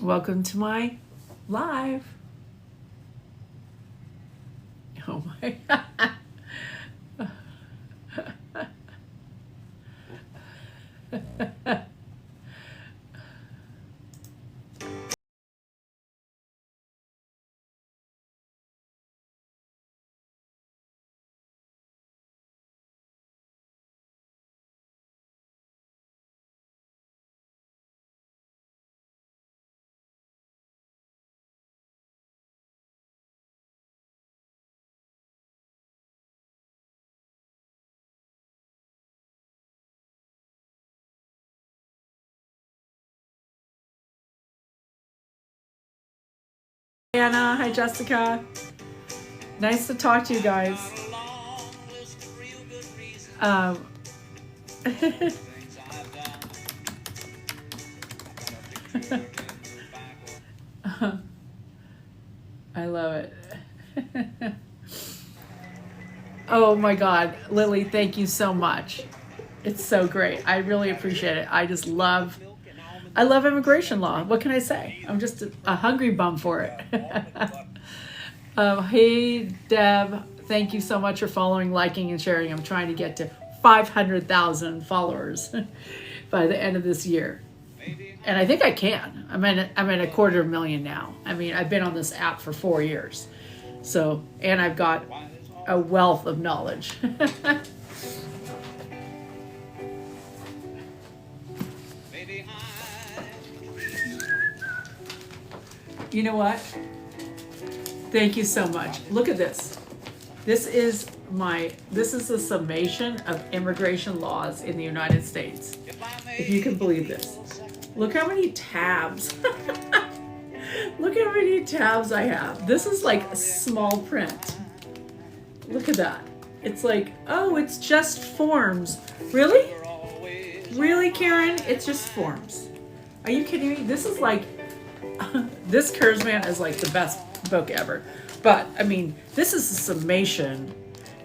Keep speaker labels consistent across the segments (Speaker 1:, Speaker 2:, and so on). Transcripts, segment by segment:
Speaker 1: Welcome to my live. Oh my. Anna, hi Jessica. Nice to talk to you guys. Um, I love it. Oh my God, Lily, thank you so much. It's so great. I really appreciate it. I love immigration law. What can I say? I'm just a hungry bum for it. Hey, Deb, thank you so much for following, liking, and sharing. I'm trying to get to 500,000 followers by the end of this year. And I think I can. I'm at 250,000 now. I mean, I've been on this app for 4 years. So, and I've got a wealth of knowledge. You know what? Thank you so much. Look at this. This is the summation of immigration laws in the United States. If you can believe this. Look how many tabs. Look how many tabs I have. This is like small print. Look at that. It's like, oh, it's just forms. Really? Really, Karen? It's just forms. Are you kidding me? This is like, this Kurzman is like the best book ever. But, I mean, this is a summation.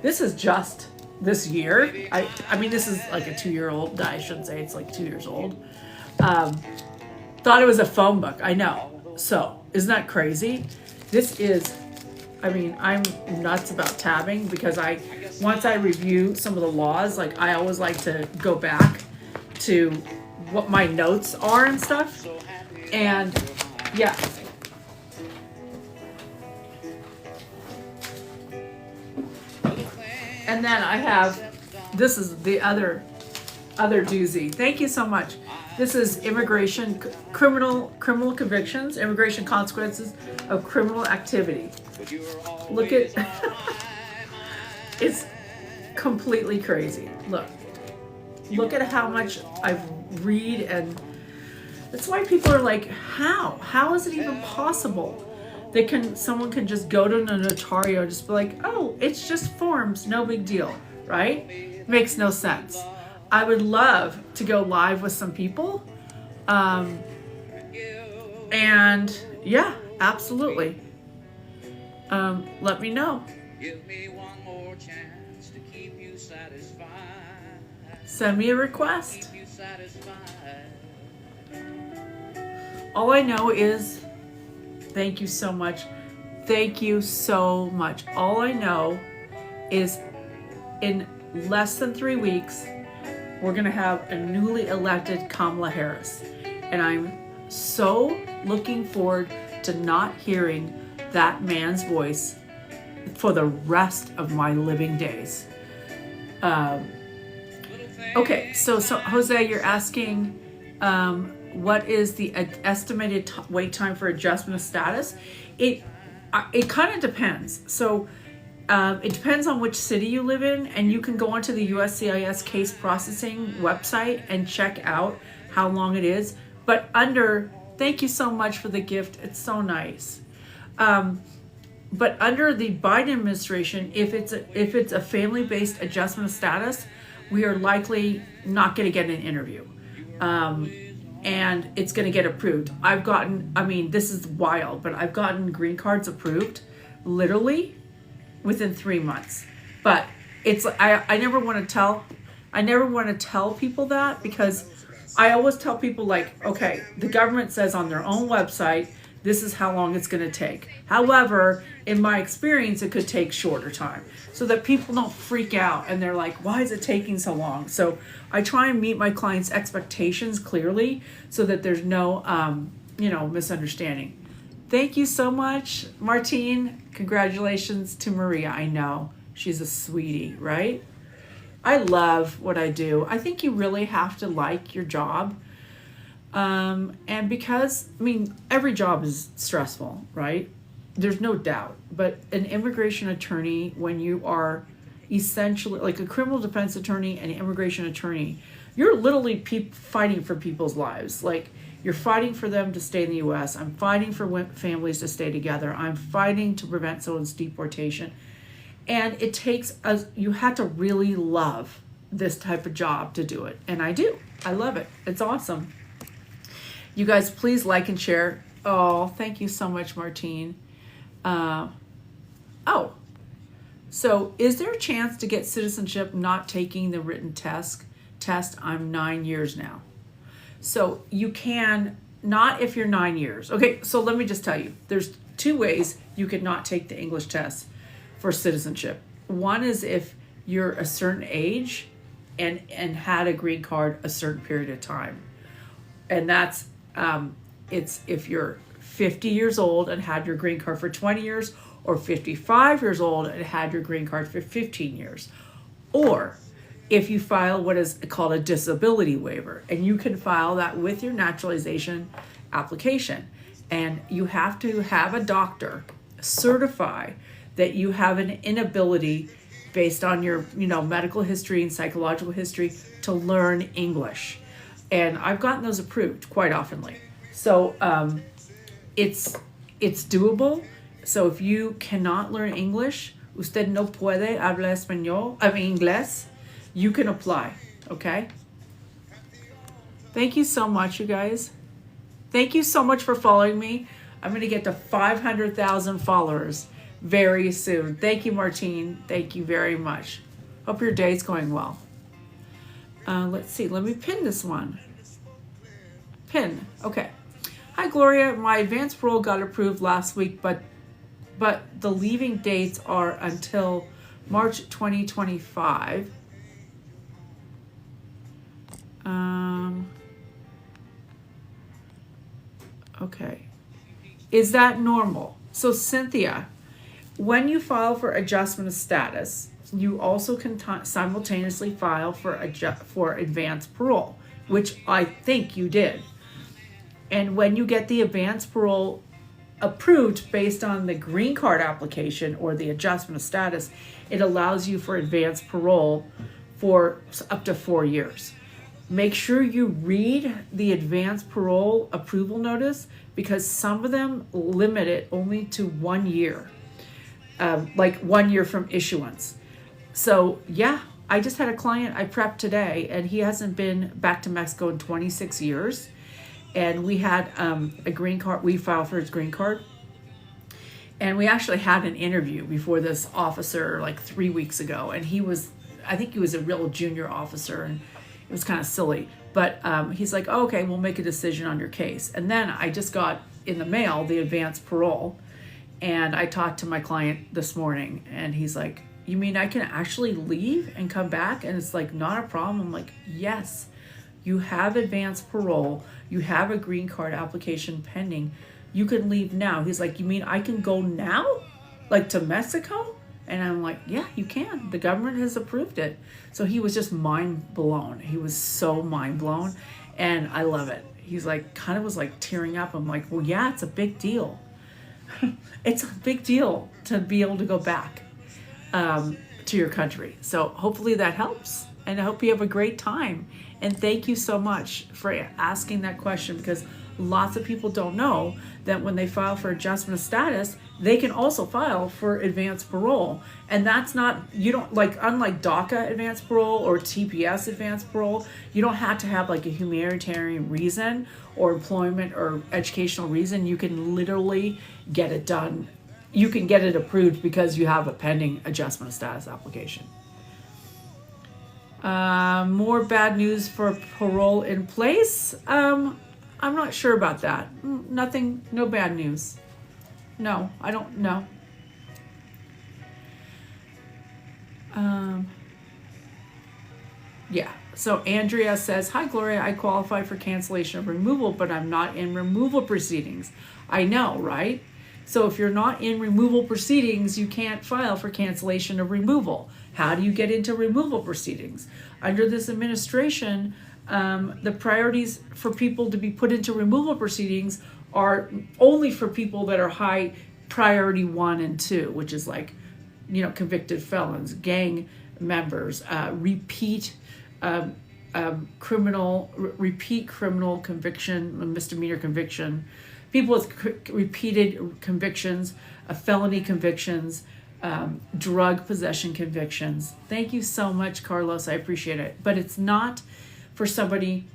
Speaker 1: This is just this year. I mean, this is like a 2-year-old. I shouldn't say it's like 2 years old. Thought it was a phone book. I know. So, isn't that crazy? This is, I mean, I'm nuts about tabbing because once I review some of the laws, like I always like to go back to what my notes are and stuff. And yeah. And then I have, this is the other doozy. Thank you so much. This is immigration, criminal convictions, immigration consequences of criminal activity. Look at, it's completely crazy. Look at how much I read, and that's why people are like, how is it even possible? Someone can just go to a notario and just be like, oh, it's just forms, no big deal, right? Makes no sense. I would love to go live with some people. And yeah, absolutely. Let me know. Give me one more chance to keep you satisfied. Send me a request. All I know is, thank you so much. Thank you so much. All I know is in less than 3 weeks, we're going to have a newly elected Kamala Harris. And I'm so looking forward to not hearing that man's voice for the rest of my living days. Okay, so Jose, you're asking, what is the estimated wait time for adjustment of status? It kind of depends. So it depends on which city you live in, and you can go onto the USCIS case processing website and check out how long it is. But thank you so much for the gift. It's so nice. But under the Biden administration, if it's a family-based adjustment of status, we are likely not going to get an interview. And it's going to get approved. This is wild, but I've gotten green cards approved literally within 3 months. But I never want to tell people that, because I always tell people, like, okay, the government says on their own website, this is how long it's going to take. However, in my experience, it could take shorter time so that people don't freak out and they're like, why is it taking so long? So I try and meet my clients' expectations clearly so that there's no, misunderstanding. Thank you so much, Martine. Congratulations to Maria. I know she's a sweetie, right? I love what I do. I think you really have to like your job. And because, every job is stressful, right? There's no doubt. But an immigration attorney, when you are essentially like a criminal defense attorney and an immigration attorney, you're literally fighting for people's lives. Like, you're fighting for them to stay in the U.S. I'm fighting for families to stay together. I'm fighting to prevent someone's deportation. And it takes you have to really love this type of job to do it. And I do. I love it. It's awesome. You guys, please like and share. Oh, thank you so much, Martine. So is there a chance to get citizenship not taking the written test? I'm 9 years now. So you can, not if you're 9 years. Okay, so let me just tell you, there's two ways you could not take the English test for citizenship. One is if you're a certain age and had a green card a certain period of time. And that's, it's if you're 50 years old and had your green card for 20 years, or 55 years old and had your green card for 15 years. Or if you file what is called a disability waiver, and you can file that with your naturalization application. And you have to have a doctor certify that you have an inability based on your, medical history and psychological history to learn English. And I've gotten those approved quite oftenly. So it's doable. So if you cannot learn English, usted no puede hablar inglés, you can apply, okay? Thank you so much, you guys. Thank you so much for following me. I'm going to get to 500,000 followers very soon. Thank you, Martine. Thank you very much. Hope your day's going well. Let's see. Let me pin this one. Pin. Okay. Hi, Gloria. My advanced parole got approved last week, but the leaving dates are until March 2025. Okay. Is that normal? So, Cynthia, when you file for adjustment of status, you also can simultaneously file for advanced parole, which I think you did. And when you get the advanced parole approved based on the green card application or the adjustment of status, it allows you for advanced parole for up to 4 years. Make sure you read the advanced parole approval notice, because some of them limit it only to 1 year, like 1 year from issuance. So yeah, I just had a client I prepped today, and he hasn't been back to Mexico in 26 years. And we had a green card, we filed for his green card. And we actually had an interview before this officer like 3 weeks ago. And I think he was a real junior officer, and it was kind of silly. But he's like, oh, okay, we'll make a decision on your case. And then I just got in the mail the advanced parole. And I talked to my client this morning, and he's like, you mean I can actually leave and come back? And it's like, not a problem. I'm like, yes, you have advanced parole. You have a green card application pending. You can leave now. He's like, you mean I can go now? Like to Mexico? And I'm like, yeah, you can. The government has approved it. So he was just mind blown. He was so mind blown. And I love it. He's like, kind of was like tearing up. I'm like, well, yeah, it's a big deal. It's a big deal to be able to go back to your country. So hopefully that helps. And I hope you have a great time. And thank you so much for asking that question, because lots of people don't know that when they file for adjustment of status, they can also file for advanced parole. And that's not, you don't, like, unlike DACA advanced parole or TPS advanced parole, you don't have to have like a humanitarian reason or employment or educational reason. You can literally get it done. You can get it approved because you have a pending adjustment of status application. More bad news for parole in place. I'm not sure about that. Nothing, no bad news. No, I don't know. Yeah. So Andrea says, "Hi Gloria, I qualify for cancellation of removal, but I'm not in removal proceedings." I know, right? So if you're not in removal proceedings, you can't file for cancellation of removal. How do you get into removal proceedings? Under this administration, the priorities for people to be put into removal proceedings are only for people that are high priority 1 and 2, which is like, convicted felons, gang members, repeat criminal conviction, misdemeanor conviction, people with repeated convictions, felony convictions, drug possession convictions. Thank you so much, Carlos. I appreciate it. But it's not for somebody,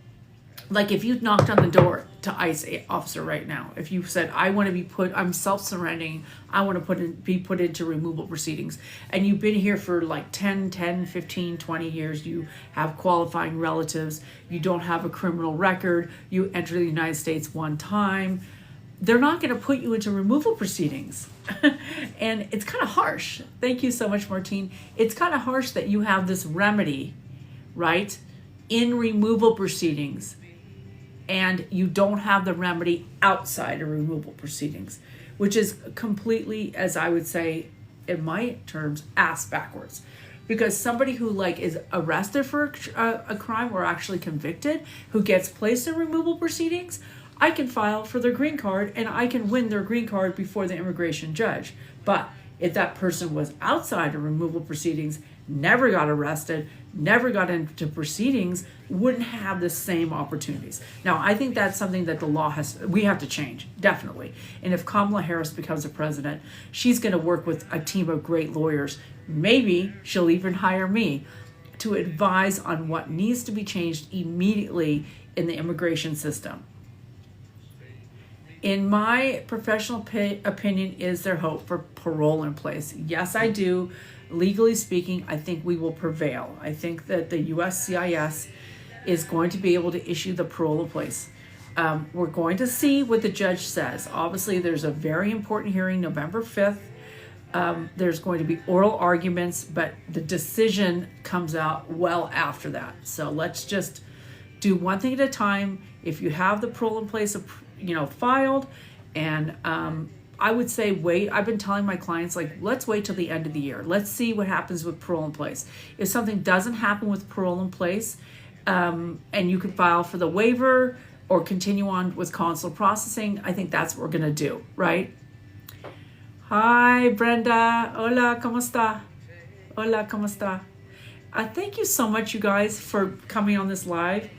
Speaker 1: like if you knocked on the door to ICE officer right now, if you said, I want to be I'm self-surrendering, I want to be put into removal proceedings, and you've been here for like 10, 15, 20 years, you have qualifying relatives, you don't have a criminal record, you entered the United States one time, they're not going to put you into removal proceedings. And it's kind of harsh. Thank you so much, Martine. It's kind of harsh that you have this remedy, right, in removal proceedings, and you don't have the remedy outside of removal proceedings, which is completely, as I would say in my terms, ass backwards. Because somebody who is arrested for a crime or actually convicted, who gets placed in removal proceedings, I can file for their green card and I can win their green card before the immigration judge. But if that person was outside of removal proceedings, never got arrested, never got into proceedings, wouldn't have the same opportunities. Now, I think that's something that we have to change, definitely. And if Kamala Harris becomes a president, she's going to work with a team of great lawyers. Maybe she'll even hire me to advise on what needs to be changed immediately in the immigration system. In my professional opinion, is there hope for parole in place? Yes, I do. Legally speaking, I think we will prevail. I think that the USCIS is going to be able to issue the parole in place. We're going to see what the judge says. Obviously, there's a very important hearing November 5th. There's going to be oral arguments, but the decision comes out well after that. So let's just do one thing at a time. If you have the parole in place, filed, and I would say wait. I've been telling my clients, let's wait till the end of the year. Let's see what happens with parole in place. If something doesn't happen with parole in place, and you can file for the waiver or continue on with consular processing, I think that's what we're going to do, right? Hi, Brenda. Hola, ¿cómo está? Hola, ¿cómo está? Thank you so much, you guys, for coming on this live.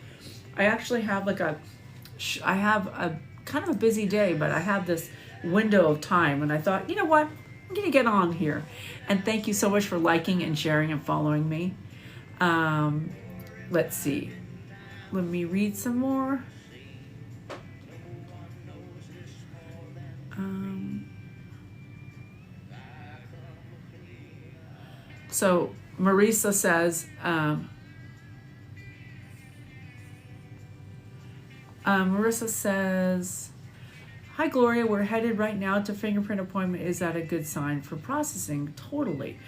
Speaker 1: I actually have I have a kind of a busy day, but I have this window of time, and I thought, you know what, I'm gonna get on here. And thank you so much for liking and sharing and following me. Let's see, let me read some more. So Marisa says, Marissa says, "Hi Gloria, we're headed right now to fingerprint appointment. Is that a good sign for processing?" Totally.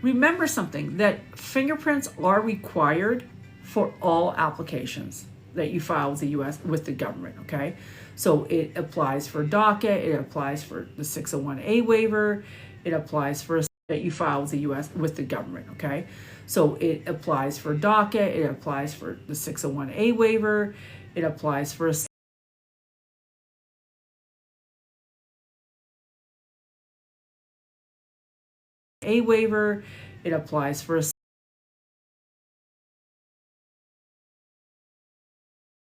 Speaker 1: Remember something, that fingerprints are required for all applications that you file with the U.S. with the government, okay? So it applies for DACA, it applies for the 601A waiver, it applies for that you file with the U.S. with the government, okay? So it applies for DACA, it applies for the 601A waiver, it applies for a waiver, it applies for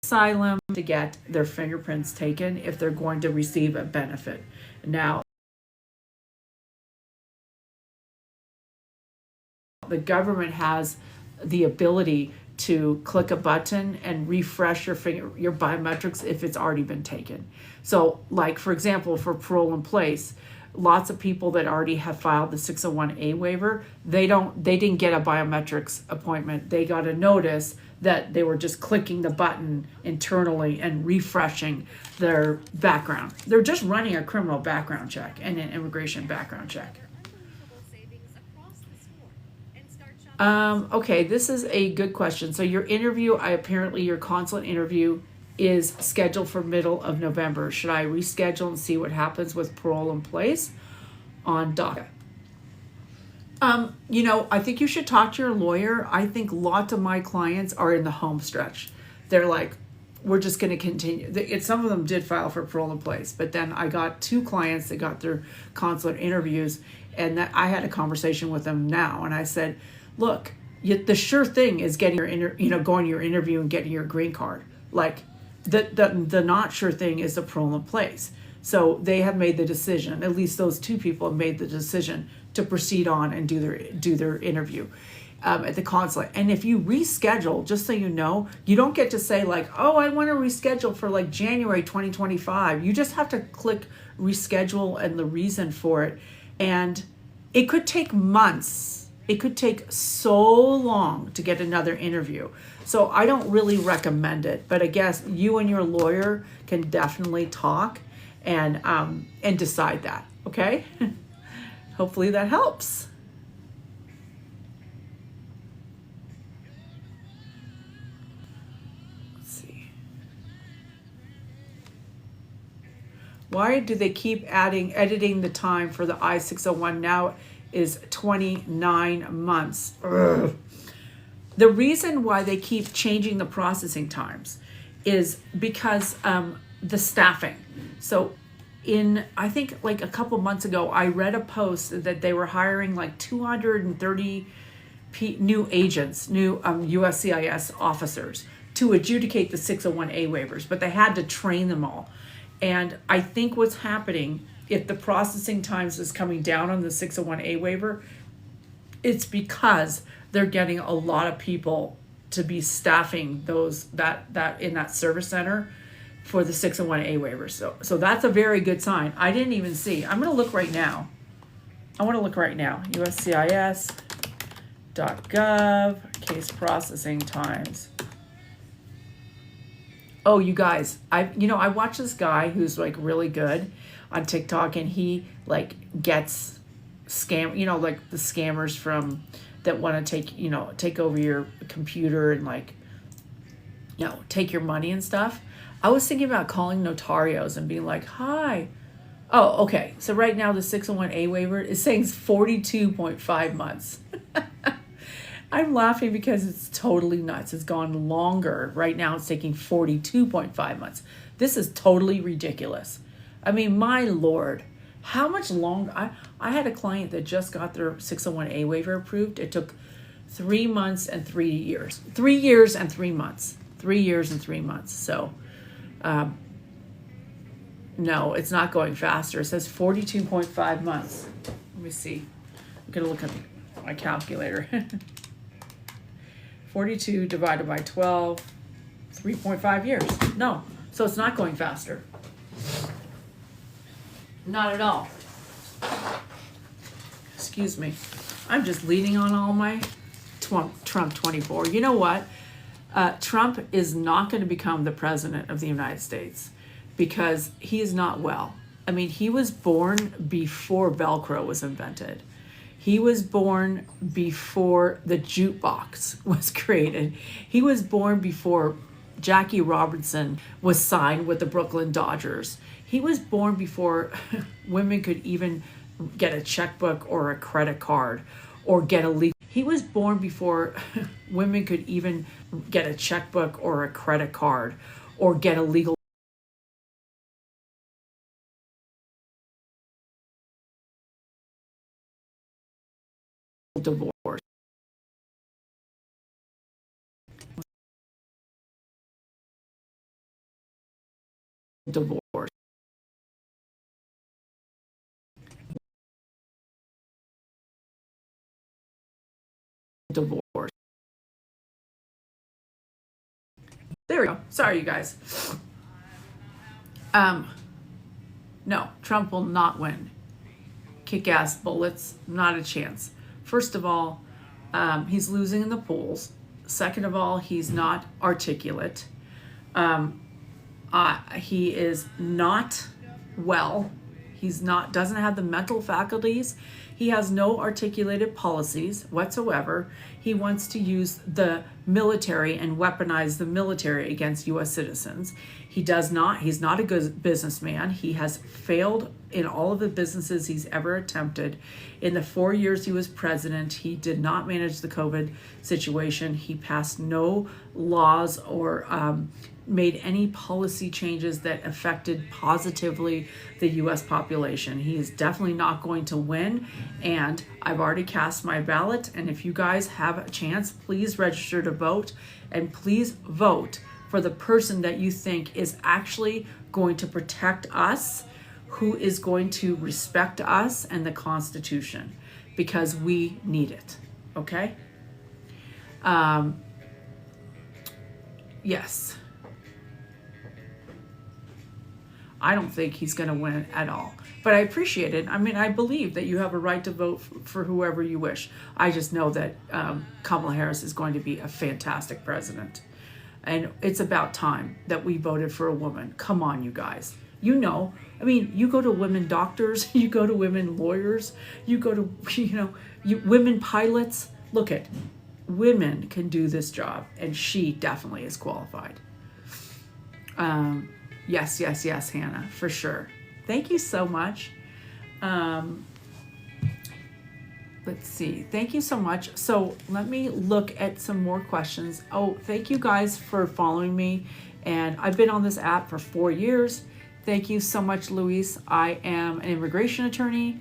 Speaker 1: asylum to get their fingerprints taken if they're going to receive a benefit. Now, the government has the ability to click a button and refresh your biometrics if it's already been taken. So, like for example, for parole in place, lots of people that already have filed the 601A waiver, they didn't get a biometrics appointment. They got a notice that they were just clicking the button internally and refreshing their background. They're just running a criminal background check and an immigration background check. Okay, this is a good question. So your interview, apparently your consulate interview is scheduled for middle of November. Should I reschedule and see what happens with parole in place on DACA? I think you should talk to your lawyer. I think lots of my clients are in the home stretch. They're like, we're just going to continue. Some of them did file for parole in place, but then I got 2 clients that got their consular interviews, and that I had a conversation with them now, and I said, look, the sure thing is getting your going to your interview and getting your green card. Like the not sure thing is the parole in place. So they have made the decision. At least those 2 people have made the decision to proceed on and do their interview at the consulate. And if you reschedule, just so you know, you don't get to say like, oh, I want to reschedule for like January 2025. You just have to click reschedule and the reason for it. And it could take months. It could take so long to get another interview. So I don't really recommend it, but I guess you and your lawyer can definitely talk and decide that, okay? Hopefully that helps. Let's see. Why do they keep editing the time for the I-601 now is 29 months? Ugh. The reason why they keep changing the processing times is because the staffing. So I think like a couple months ago, I read a post that they were hiring like 230 new agents, new USCIS officers to adjudicate the 601A waivers, but they had to train them all. And I think what's happening, if the processing times is coming down on the 601A waiver, it's because they're getting a lot of people to be staffing that in that service center for the 601A waiver. So that's a very good sign. I didn't even see. I'm going to look right now. USCIS.gov, case processing times. Oh, you guys, I watch this guy who's like really good on TikTok, and he like gets like the scammers from that want to take over your computer and like take your money and stuff. I was thinking about calling notarios and being like, hi. Oh, okay. So right now the 601A waiver is saying 42.5 months. I'm laughing because it's totally nuts. It's gone longer. Right now it's taking 42.5 months. This is totally ridiculous. I mean, my Lord, how much longer? I had a client that just got their 601A waiver approved. It took 3 months and 3 years. 3 years and 3 months. 3 years and 3 months. So, no, it's not going faster. It says 42.5 months. Let me see. I'm going to look at my calculator. 42 divided by 12, 3.5 years. No, so it's not going faster. Not at all. Excuse me. I'm just leaning on all my Trump 24. You know what? Trump is not going to become the president of the United States because he is not well. I mean, he was born before Velcro was invented. He was born before the jukebox was created. He was born before Jackie Robinson was signed with the Brooklyn Dodgers. He was born before women could even get a checkbook or a credit card or get a legal. He was born before women could even get a checkbook or a credit card or get a legal divorce. Divorce. Divorce. There we go. Sorry, you guys. No, Trump will not win. kick-ass bullets, not a chance. First of all, he's losing in the polls. Second of all, he's not articulate. He is not well. Doesn't have the mental faculties. He has no articulated policies whatsoever. He wants to use the military and weaponize the military against U.S. citizens. He's not a good businessman. He has failed in all of the businesses he's ever attempted. In the 4 years he was president, he did not manage the COVID situation. He passed no laws or made any policy changes that affected positively the U.S. population. He is definitely not going to win, and I've already cast my ballot, and if you guys have a chance, please register to vote, and please vote for the person that you think is actually going to protect us, who is going to respect us and the Constitution, because we need it, okay? Yes. I don't think he's going to win at all. But I appreciate it. I mean, I believe that you have a right to vote for whoever you wish. I just know that Kamala Harris is going to be a fantastic president. And it's about time that we voted for a woman. Come on, you guys. You know, I mean, you go to women doctors, you go to women lawyers, you go to, women pilots. Look at, women can do this job, and she definitely is qualified. Yes, Hannah, for sure. Thank you so much. Let's see. Thank you so much. So let me look at some more questions. Oh, thank you guys for following me. And I've been on this app for 4 years. Thank you so much, Luis. I am an immigration attorney,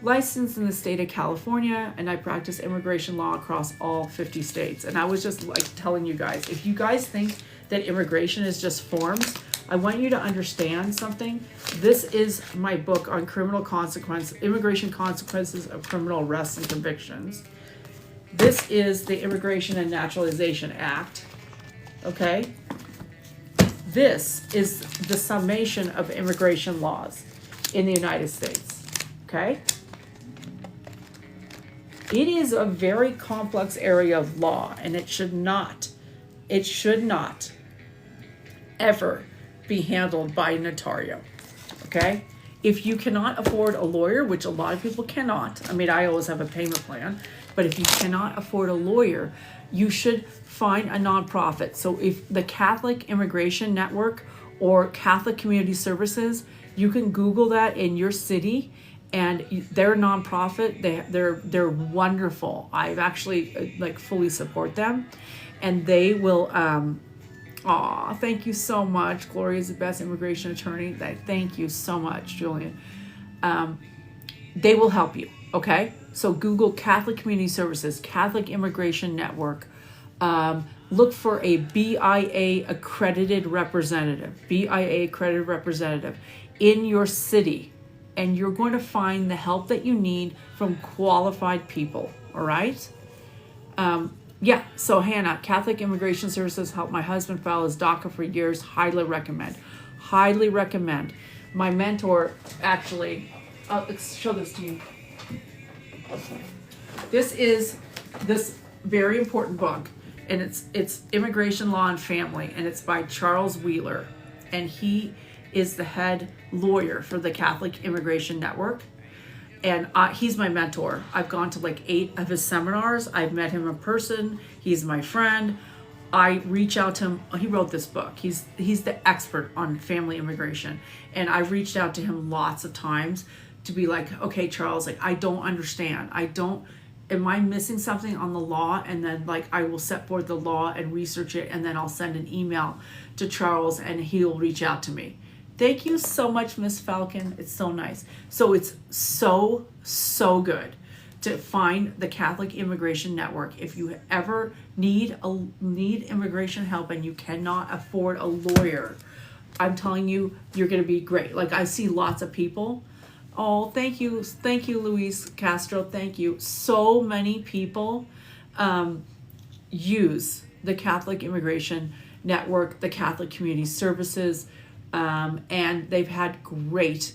Speaker 1: licensed in the state of California, and I practice immigration law across all 50 states. And I was just like telling you guys, if you guys think that immigration is just forms, I want you to understand something. This is my book on immigration consequences of criminal arrests and convictions. This is the Immigration and Naturalization Act, okay? This is the summation of immigration laws in the United States, okay? It is a very complex area of law, and it should not ever be handled by a notario, okay? If you cannot afford a lawyer, which a lot of people cannot, I mean, I always have a payment plan, but if you cannot afford a lawyer, you should find a nonprofit. So if the Catholic Immigration Network or Catholic Community Services, you can Google that in your city, and they're a nonprofit. They're wonderful. I've actually fully support them, and they will. Thank you so much. Gloria is the best immigration attorney. Thank you so much, Julian. They will help you, okay? So Google Catholic Community Services, Catholic Immigration Network. Look for a BIA accredited representative in your city, and you're going to find the help that you need from qualified people, all right? Yeah, so Hannah, Catholic Immigration Services helped my husband file his DACA for years. Highly recommend. Highly recommend. My mentor, actually, I'll show this to you. This is this very important book, and it's Immigration Law and Family, and it's by Charles Wheeler, and he is the head lawyer for the Catholic Immigration Network. And he's my mentor. I've gone to 8 of his seminars. I've met him in person. He's my friend. I reach out to him. He wrote this book. He's the expert on family immigration. And I've reached out to him lots of times to be like, okay, Charles, I don't understand. Am I missing something on the law? And then I will set forth the law and research it. And then I'll send an email to Charles and he'll reach out to me. Thank you so much, Miss Falcon. It's so nice. So it's so good to find the Catholic Immigration Network. If you ever need immigration help and you cannot afford a lawyer, I'm telling you, you're going to be great. I see lots of people. Oh, thank you, Luis Castro. Thank you. So many people use the Catholic Immigration Network, the Catholic Community Services. And they've had great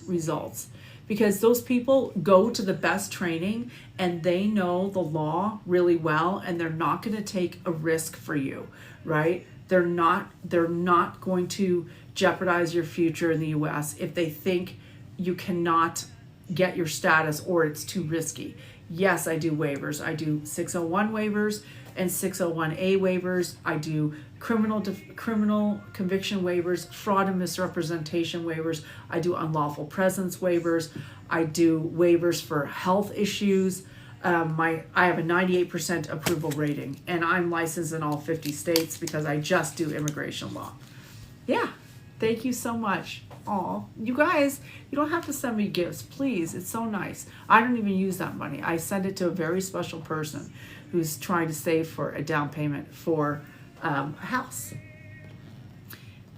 Speaker 1: results. because those people go to the best training and they know the law really well, and they're not going to take a risk for you, right? They're not going to jeopardize your future in the US if they think you cannot get your status or it's too risky. Yes, I do waivers. I do 601 waivers and 601A waivers. I do criminal conviction waivers, fraud and misrepresentation waivers. I do unlawful presence waivers. I do waivers for health issues. I have a 98% approval rating, and I'm licensed in all 50 states because I just do immigration law. Yeah, thank you so much. Oh, you guys, you don't have to send me gifts, please. It's so nice. I don't even use that money. I send it to a very special person who's trying to save for a down payment for a house.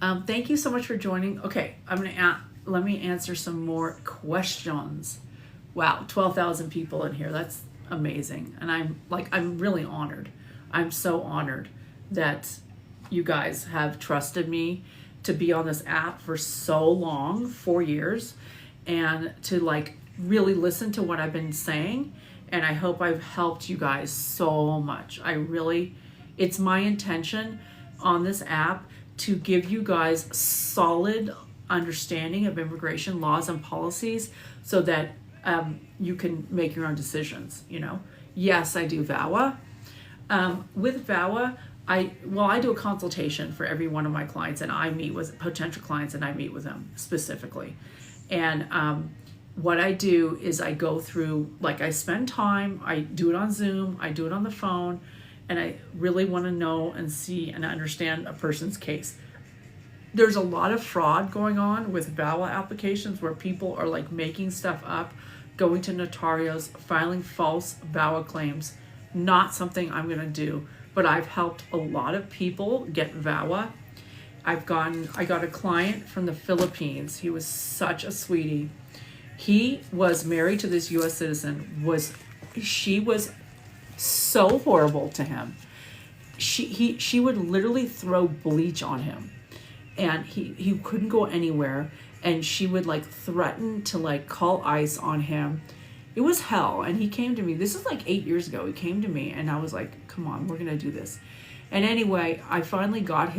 Speaker 1: Thank you so much for joining. Okay, let me answer some more questions. Wow, 12,000 people in here. That's amazing. And I'm really honored. I'm so honored that you guys have trusted me to be on this app for so long, 4 years, and to really listen to what I've been saying. And I hope I've helped you guys so much. It's my intention on this app to give you guys solid understanding of immigration laws and policies so that you can make your own decisions, Yes, I do VAWA. With VAWA, I do a consultation for every one of my clients, and I meet with potential clients, and I meet with them specifically. And what I do is I go through, I spend time, I do it on Zoom, I do it on the phone, and I really want to know and see and understand a person's case. There's a lot of fraud going on with VAWA applications where people are making stuff up, going to notarios, filing false VAWA claims. Not something I'm going to do. But I've helped a lot of people get VAWA. I got a client from the Philippines. He was such a sweetie. He was married to this US citizen. She was so horrible to him. She would literally throw bleach on him. And he couldn't go anywhere. And she would threaten to call ICE on him. It was hell. And he came to me. This is 8 years ago. He came to me and I was like, come on, we're going to do this. And anyway, I finally got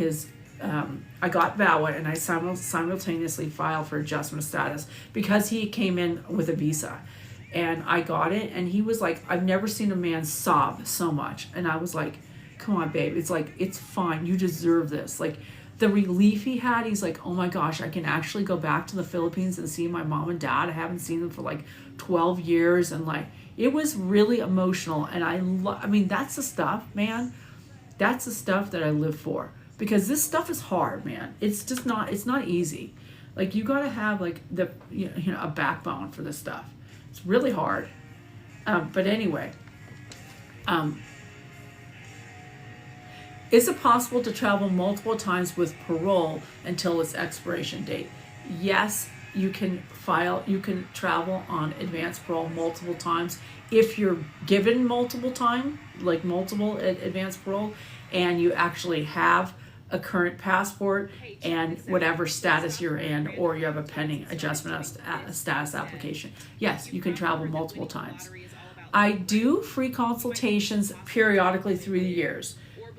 Speaker 1: I got VAWA, and I simultaneously filed for adjustment of status because he came in with a visa. And I got it. And he was like, I've never seen a man sob so much. And I was like, come on, babe. It's fine. You deserve this. The relief he had, he's like, oh my gosh, I can actually go back to the Philippines and see my mom and dad. I haven't seen them for 12 years. And it was really emotional. And I mean, that's the stuff, man. That's the stuff that I live for, because this stuff is hard, man. It's just it's not easy. You got to have a backbone for this stuff. It's really hard. But anyway, is it possible to travel multiple times with parole until its expiration date? Yes, you can travel on advanced parole multiple times if you're given multiple advanced parole, and you actually have a current passport and whatever status you're in, or you have a pending adjustment of status application. Yes, you can travel multiple times. I do free consultations periodically through the years.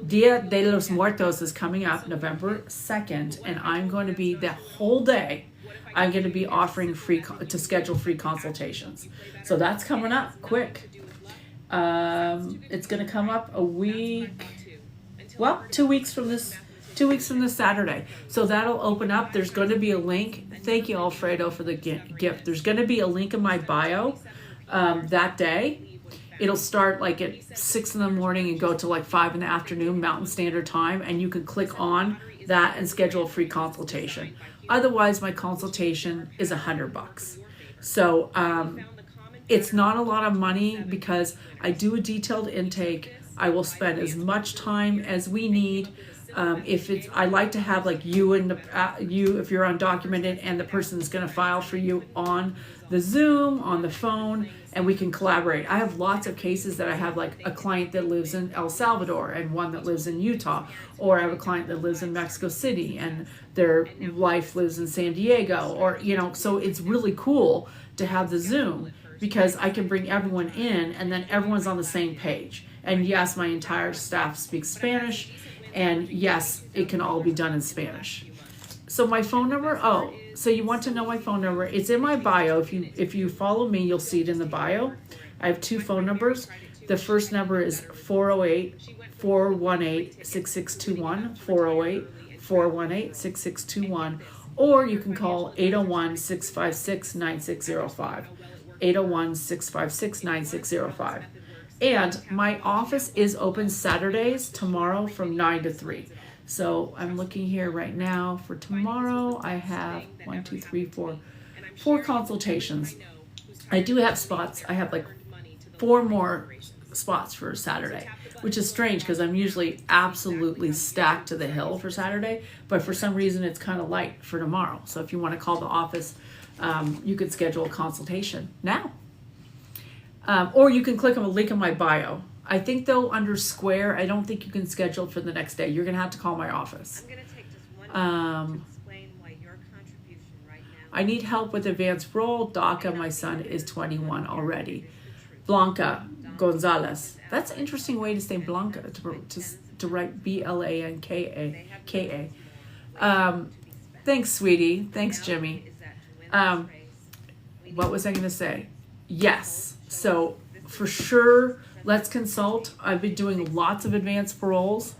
Speaker 1: Dia de los Muertos is coming up November 2nd, and I'm going to be the whole day. I'm going to be offering to schedule free consultations. So that's coming up quick. It's going to come up 2 weeks from this. 2 weeks from this Saturday. So that'll open up. There's going to be a link. Thank you, Alfredo, for the gift. There's going to be a link in my bio that day. It'll start at 6 in the morning and go to 5 in the afternoon, Mountain Standard Time. And you can click on that and schedule a free consultation. Otherwise, my consultation is $100. So it's not a lot of money because I do a detailed intake. I will spend as much time as we need. I like to have you and you, if you're undocumented, and the person is going to file for you on the Zoom, on the phone, and we can collaborate. I have lots of cases that I have, like a client that lives in El Salvador and one that lives in Utah, or I have a client that lives in Mexico City and their wife lives in San Diego, or, you know, so it's really cool to have the Zoom because I can bring everyone in and then everyone's on the same page. And yes, my entire staff speaks Spanish, and yes, it can all be done in Spanish. So my phone number, oh, so you want to know my phone number? It's in my bio. If you follow me, you'll see it in the bio. I have 2 phone numbers. The first number is 408-418-6621, 408-418-6621, or you can call 801-656-9605, 801-656-9605. And my office is open Saturdays, tomorrow from 9 to 3. So I'm looking here right now for tomorrow. I have 4 consultations. I do have spots. I have like 4 more spots for Saturday, which is strange because I'm usually absolutely stacked to the hill for Saturday, but for some reason it's kind of light for tomorrow. So if you want to call the office, you could schedule a consultation now. Or you can click on the link in my bio. I think though under Square, I don't think you can schedule for the next day. You're going to have to call my office.
Speaker 2: I'm going to take just 1 minute to explain why your contribution right now.
Speaker 1: I need help with advanced parole. DACA, my son is 21 already. Blanca Gonzalez. That's an interesting way to say Blanca, to write Blanka. Thanks, sweetie. Thanks, Jimmy. What was I going to say? Yes. So for sure, let's consult. I've been doing lots of advanced paroles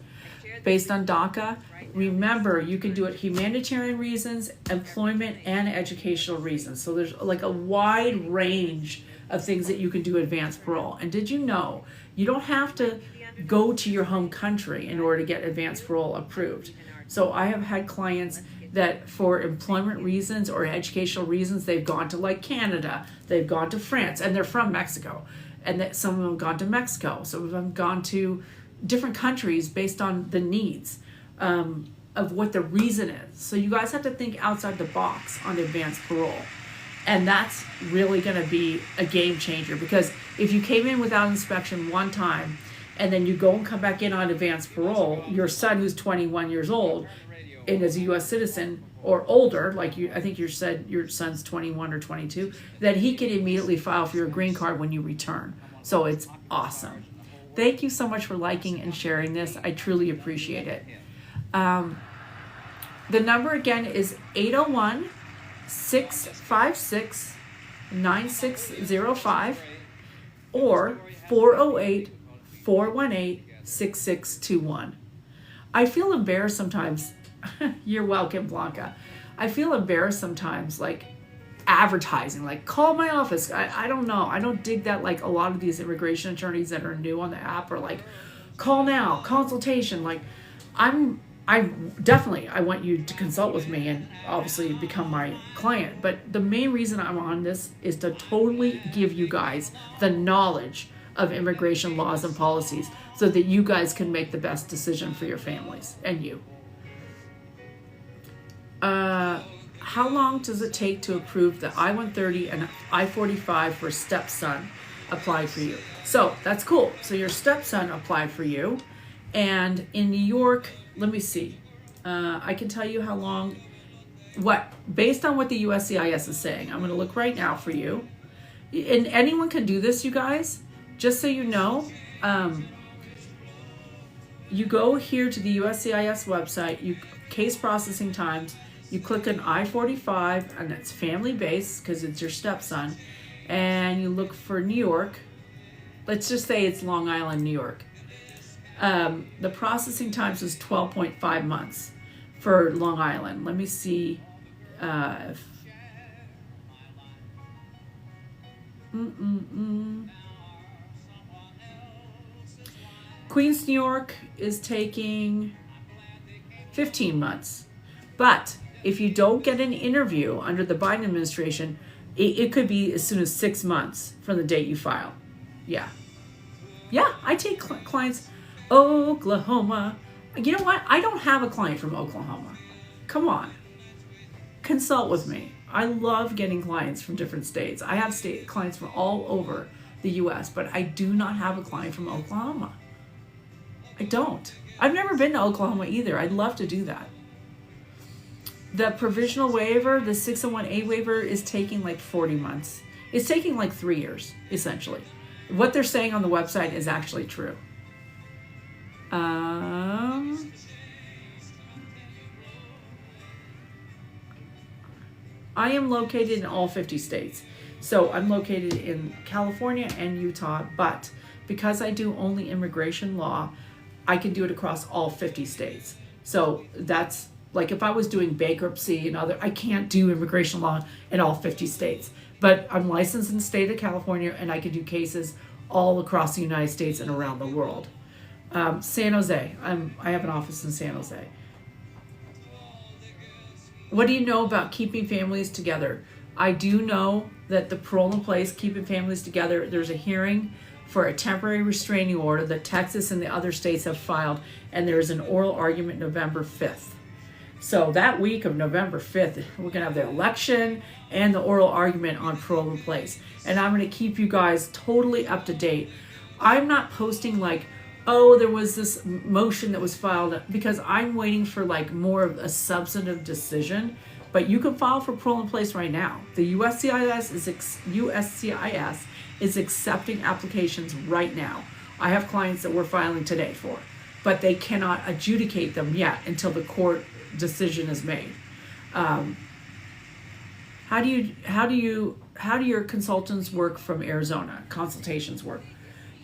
Speaker 1: based on DACA. Remember, you can do it humanitarian reasons, employment, and educational reasons. So there's like a wide range of things that you can do advanced parole. And did you know you don't have to go to your home country in order to get advanced parole approved? So I have had clients that for employment reasons or educational reasons, they've gone to like Canada, they've gone to France, and they're from Mexico. And that some of them have gone to Mexico. Some of them have gone to different countries based on the needs of what the reason is. So you guys have to think outside the box on advanced parole. And that's really going to be a game changer, because if you came in without inspection one time and then you go and come back in on advanced parole, your son who's 21 years old and is a U.S. citizen or older, like you, I think you said your son's 21 or 22, then he can immediately file for your green card when you return. So it's awesome. Thank you so much for liking and sharing this. I truly appreciate it. The number again is 801-656-9605 or 408-418-6621. I feel embarrassed sometimes. You're welcome, Blanca. I feel embarrassed sometimes, like advertising, like call my office. I don't know. I don't dig that. Like a lot of these immigration attorneys that are new on the app are like, call now, consultation. Like I want you to consult with me and obviously become my client. But the main reason I'm on this is to totally give you guys the knowledge of immigration laws and policies so that you guys can make the best decision for your families and you. How long does it take to approve the I-130 and I-45 for stepson applied for you? So that's cool. So your stepson applied for you. And in New York, let me see. I can tell you how long, based on what the USCIS is saying. I'm going to look right now for you. And anyone can do this, you guys. Just so you know, you go here to the USCIS website, case processing times, you click on I-45, and it's family-based because it's your stepson, and you look for New York. Let's just say it's Long Island, New York. The processing times is 12.5 months for Long Island. Let me see if... Queens, New York is taking 15 months. But if you don't get an interview under the Biden administration, it could be as soon as 6 months from the date you file. Yeah, I take clients. Oklahoma. You know what? I don't have a client from Oklahoma. Come on. Consult with me. I love getting clients from different states. I have clients from all over the US, but I do not have a client from Oklahoma. I don't. I've never been to Oklahoma either. I'd love to do that. The provisional waiver, the 601A waiver, is taking like 40 months. It's taking like 3 years, essentially. What they're saying on the website is actually true. I am located in all 50 states. So I'm located in California and Utah, but because I do only immigration law, I can do it across all 50 states. So that's like if I was doing bankruptcy and I can't do immigration law in all 50 states. But I'm licensed in the state of California, and I can do cases all across the United States and around the world. San Jose, I have an office in San Jose. What do you know about keeping families together? I do know that the parole in place, keeping families together, there's a hearing for a temporary restraining order that Texas and the other states have filed, and there is an oral argument November 5th. So that week of November 5th, we're going to have the election and the oral argument on parole in place. And I'm going to keep you guys totally up to date. I'm not posting like, oh, there was this motion that was filed, because I'm waiting for like more of a substantive decision. But you can file for parole in place right now. The USCIS is accepting applications right now. I have clients that we're filing today for, but they cannot adjudicate them yet until the court decision is made. How do your consultants work from Arizona? Consultations work.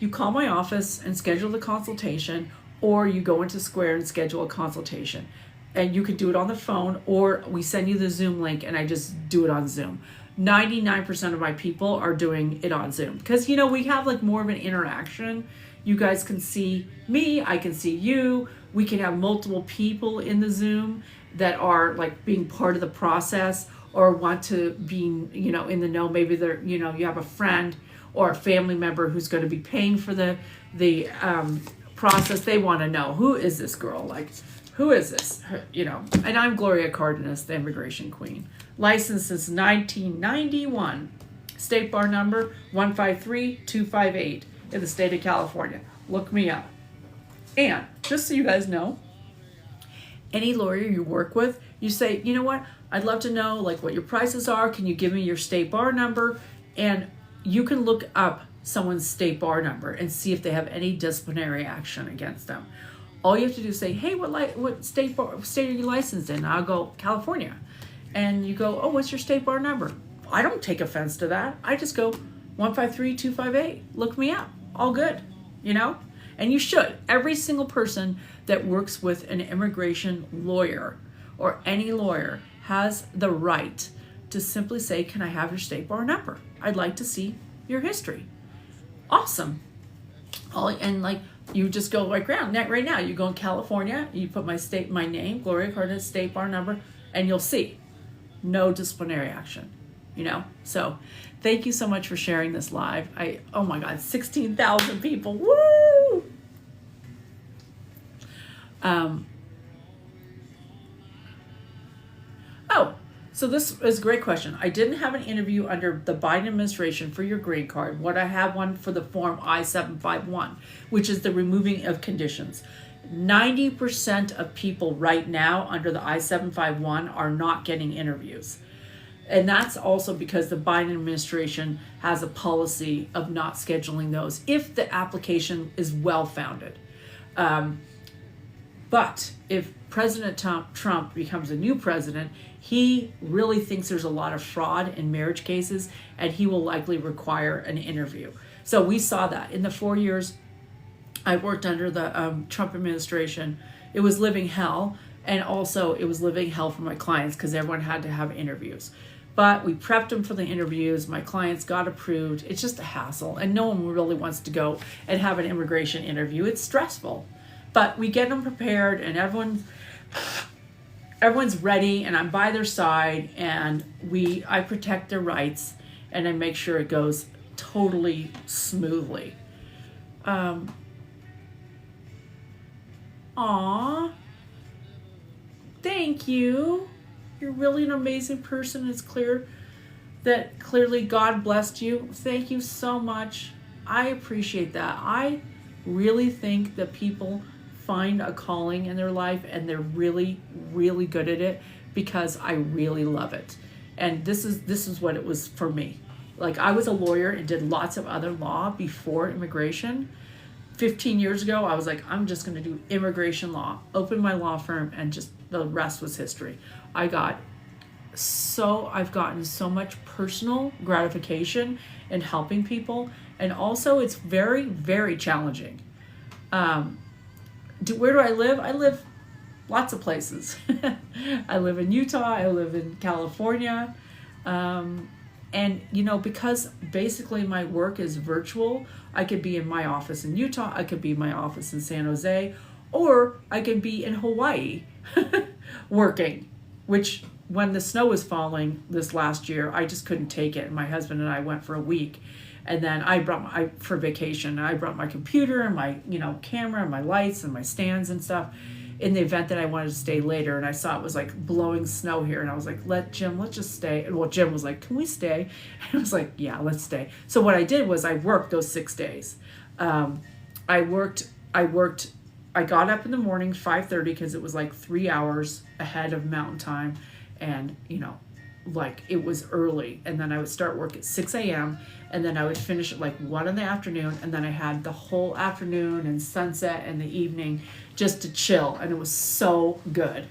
Speaker 1: You call my office and schedule the consultation, or you go into Square and schedule a consultation. And you could do it on the phone, or we send you the Zoom link and I just do it on Zoom. 99% of my people are doing it on Zoom because, we have like more of an interaction. You guys can see me, I can see you. We can have multiple people in the Zoom that are like being part of the process or want to be, in the know. Maybe they're, you have a friend or a family member who's going to be paying for the process. They want to know, who is this girl? Like, who is this? And I'm Gloria Cardenas, the immigration queen. Licensed since 1991. State bar number 153258 in the state of California. Look me up. And just so you guys know, any lawyer you work with, you say, you know what? I'd love to know like what your prices are. Can you give me your state bar number? And you can look up someone's state bar number and see if they have any disciplinary action against them. All you have to do is say, hey, what state are you licensed in? I'll go, California. And you go, oh, what's your state bar number? I don't take offense to that. I just go 153258. Look me up. All good, And you should. Every single person that works with an immigration lawyer or any lawyer has the right to simply say, can I have your state bar number? I'd like to see your history. Awesome. You just go right now. You go in California, you put my name, Gloria Cardenas, state bar number, and you'll see no disciplinary action, So thank you so much for sharing this live. Oh my God, 16,000 people. Woo! So this is a great question. I didn't have an interview under the Biden administration for your green card. What I have one for the form I-751, which is the removing of conditions. 90% of people right now under the I-751 are not getting interviews. And that's also because the Biden administration has a policy of not scheduling those if the application is well-founded. But if President Trump becomes a new president, he really thinks there's a lot of fraud in marriage cases, and he will likely require an interview. So we saw that in the 4 years I worked under the Trump administration. It was living hell, and also it was living hell for my clients because everyone had to have interviews. But we prepped them for the interviews. My clients got approved. It's just a hassle, and no one really wants to go and have an immigration interview. It's stressful. But we get them prepared, and everyone's ready, and I'm by their side, and I protect their rights, and I make sure it goes totally smoothly. Aw, thank you. You're really an amazing person. It's clear that clearly God blessed you. Thank you so much. I appreciate that. I really think that people find a calling in their life and they're really, really good at it because I really love it. And this is what it was for me. Like, I was a lawyer and did lots of other law before immigration. 15 years ago, I was like, I'm just going to do immigration law, open my law firm, and just the rest was history. I've gotten so much personal gratification in helping people. And also it's very, very challenging. Where do I live? I live lots of places. I live in Utah. I live in California. And, because basically my work is virtual, I could be in my office in Utah, I could be in my office in San Jose, or I could be in Hawaii working, which when the snow was falling this last year, I just couldn't take it. My husband and I went for a week. And then for vacation, I brought my computer and my, camera and my lights and my stands and stuff in the event that I wanted to stay later. And I saw it was like blowing snow here. And I was like, let's just stay. And well, Jim was like, can we stay? And I was like, yeah, let's stay. So what I did was I worked those 6 days. I got up in the morning, 5:30, because it was like 3 hours ahead of mountain time. And, like it was early. And then I would start work at 6 a.m. and then I would finish at like 1 in the afternoon. And then I had the whole afternoon and sunset and the evening just to chill. And it was so good.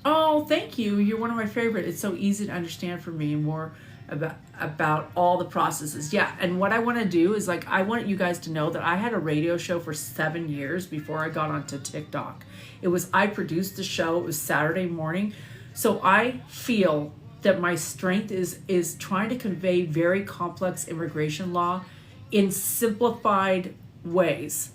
Speaker 1: Oh, thank you. You're one of my favorite. It's so easy to understand for me more about all the processes. Yeah. And what I want to do is like, I want you guys to know that I had a radio show for 7 years before I got onto TikTok. I produced the show. It was Saturday morning. So I feel that my strength is trying to convey very complex immigration law in simplified ways.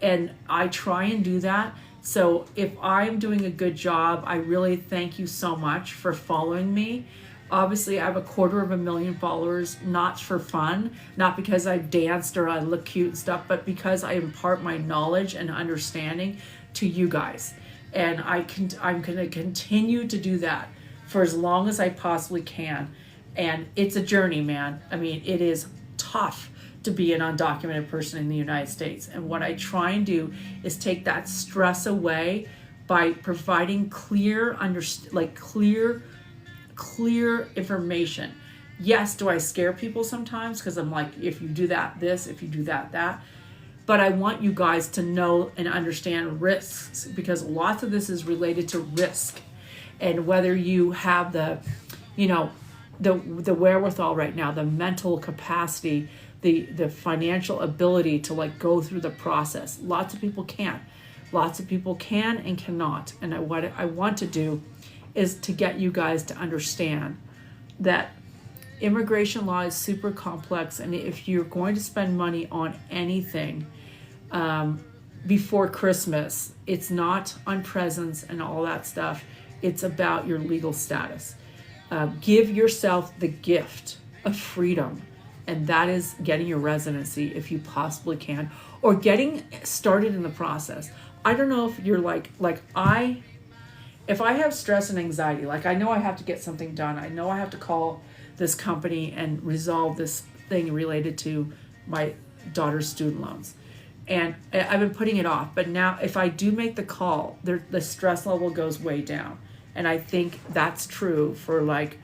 Speaker 1: And I try and do that. So if I'm doing a good job, I really thank you so much for following me. Obviously, I have 250,000 followers, not for fun, not because I've danced or I look cute and stuff, but because I impart my knowledge and understanding to you guys. And I'm going to continue to do that for as long as I possibly can. And it's a journey, man. I mean, it is tough to be an undocumented person in the United States. And what I try and do is take that stress away by providing clear information. Yes, do I scare people sometimes? Because I'm like, if you do that, this, if you do that, that. But I want you guys to know and understand risks, because lots of this is related to risk. And whether you have the wherewithal right now, the mental capacity, the financial ability to like go through the process. Lots of people can't. Lots of people can and cannot. And what I want to do is to get you guys to understand that immigration law is super complex, and if you're going to spend money on anything before Christmas, it's not on presents and all that stuff. It's about your legal status. Give yourself the gift of freedom, and that is getting your residency if you possibly can, or getting started in the process. I don't know if you're if I have stress and anxiety, like I know I have to get something done. I know I have to call this company and resolve this thing related to my daughter's student loans. And I've been putting it off. But now if I do make the call, the stress level goes way down. And I think that's true for like,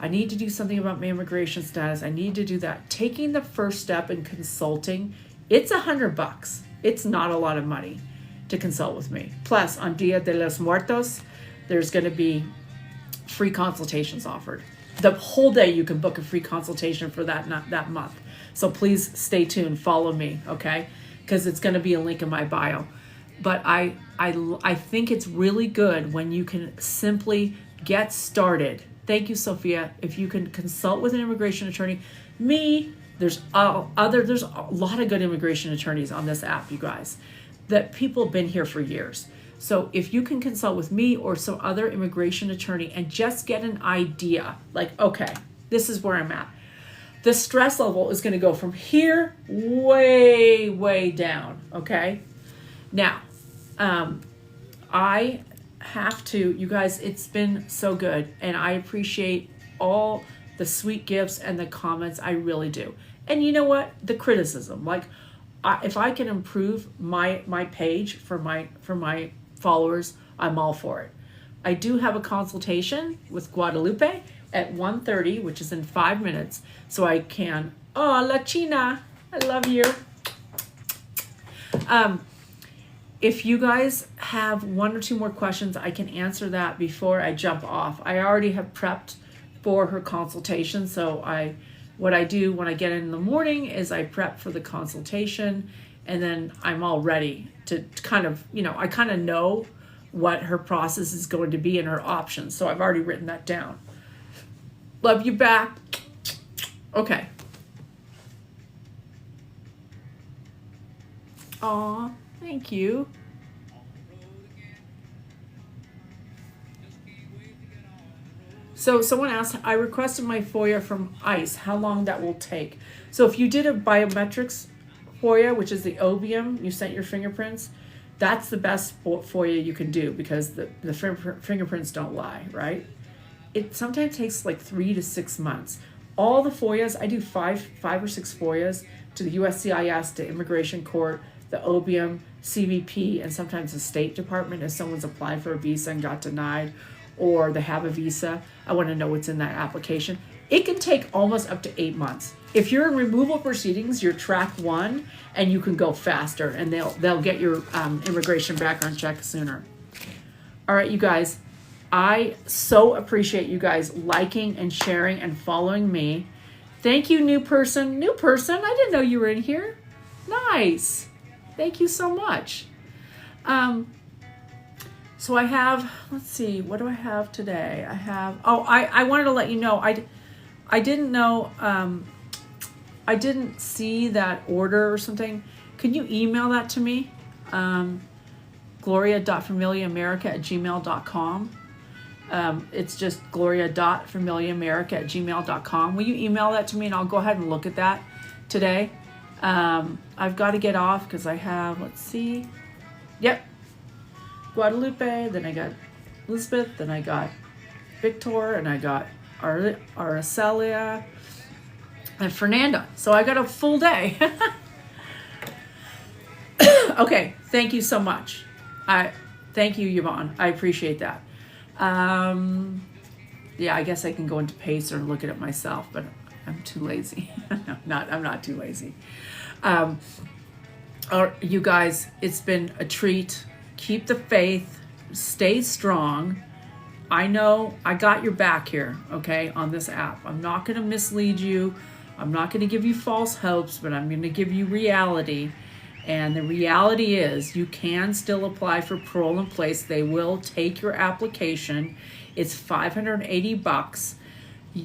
Speaker 1: I need to do something about my immigration status. I need to do that. Taking the first step in consulting, it's $100. It's not a lot of money to consult with me. Plus, on Dia de los Muertos, there's going to be free consultations offered. The whole day you can book a free consultation for that month. So please stay tuned, follow me, okay? Because it's going to be a link in my bio. But I think it's really good when you can simply get started. Thank you, Sophia. If you can consult with an immigration attorney, there's a lot of good immigration attorneys on this app, you guys, that people have been here for years. So if you can consult with me or some other immigration attorney and just get an idea, like, okay, this is where I'm at. The stress level is going to go from here way, way down, okay? Now, I have to, you guys, it's been so good. And I appreciate all the sweet gifts and the comments. I really do. And you know what? The criticism, like, if I can improve my page for my followers, I'm all for it. I do have a consultation with Guadalupe at 1:30, which is in 5 minutes, so I can. Oh, La China, I love you. If you guys have one or two more questions, I can answer that before I jump off. I already have prepped for her consultation, so what I do when I get in the morning is I prep for the consultation, and then I'm all ready to kind of, I kind of know what her process is going to be and her options. So I've already written that down. Love you back. Okay. Aw, thank you. So someone asked, I requested my FOIA from ICE, how long that will take. So if you did a biometrics FOIA, which is the obium, you sent your fingerprints, that's the best FOIA you can do because the fingerprints don't lie, right? It sometimes takes like 3 to 6 months. All the FOIAs, I do five or six FOIAs to the USCIS, to Immigration Court, the obium, CBP, and sometimes the State Department if someone's applied for a visa and got denied, or they have a visa. I want to know what's in that application. It can take almost up to 8 months. If you're in removal proceedings, you're track 1, and you can go faster, and they'll get your immigration background check sooner. All right, you guys, I so appreciate you guys liking and sharing and following me. Thank you, new person. New person, I didn't know you were in here. Nice. Thank you so much. So I have, let's see, what do I have today? I have, I wanted to let you know, I didn't know, I didn't see that order or something. Can you email that to me? Gloria.familiaamerica@gmail.com. It's just gloria.familiaamerica@gmail.com. Will you email that to me and I'll go ahead and look at that today? I've got to get off because I have, let's see. Yep. Guadalupe, then I got Elizabeth, then I got Victor, and I got Aracelia and Fernanda. So I got a full day. Okay, thank you so much. Thank you, Yvonne. I appreciate that. Yeah, I guess I can go into Pacer and look at it myself, but I'm too lazy. I'm not too lazy. You guys, it's been a treat. Keep the faith. Stay strong. I know I got your back here, okay, on this app. I'm not going to mislead you. I'm not going to give you false hopes, but I'm going to give you reality. And the reality is you can still apply for parole in place. They will take your application. It's $580.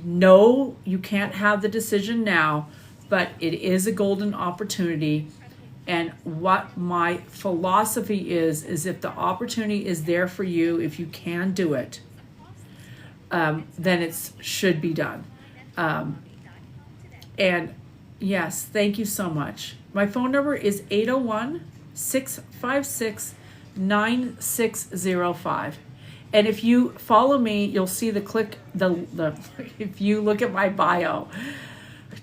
Speaker 1: No, you can't have the decision now, but it is a golden opportunity. And what my philosophy is if the opportunity is there for you, if you can do it, then it should be done. And yes, thank you so much. My phone number is 801-656-9605. And if you follow me, you'll see the if you look at my bio,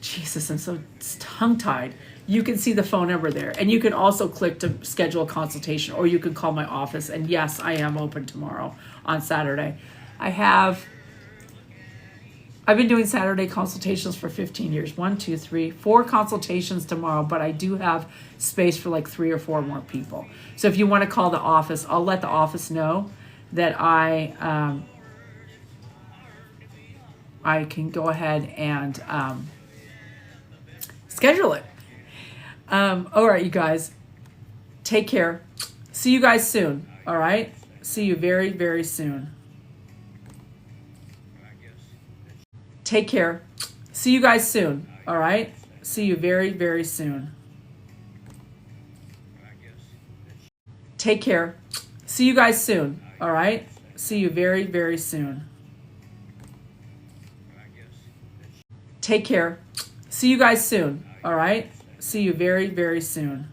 Speaker 1: Jesus, I'm so tongue-tied. You can see the phone number there. And you can also click to schedule a consultation, or you can call my office. And yes, I am open tomorrow on Saturday. I've been doing Saturday consultations for 15 years. 1, 2, 3, 4 consultations tomorrow, but I do have space for like 3 or 4 more people. So if you want to call the office, I'll let the office know that I can go ahead and schedule it. All right, you guys, take care. See you guys soon. All right. See you very, very soon. Take care. See you guys soon. All right. See you very, very soon. Take care. See you guys soon. All right. See you very, very soon. Take care. See you guys soon. All right. See you very, very soon.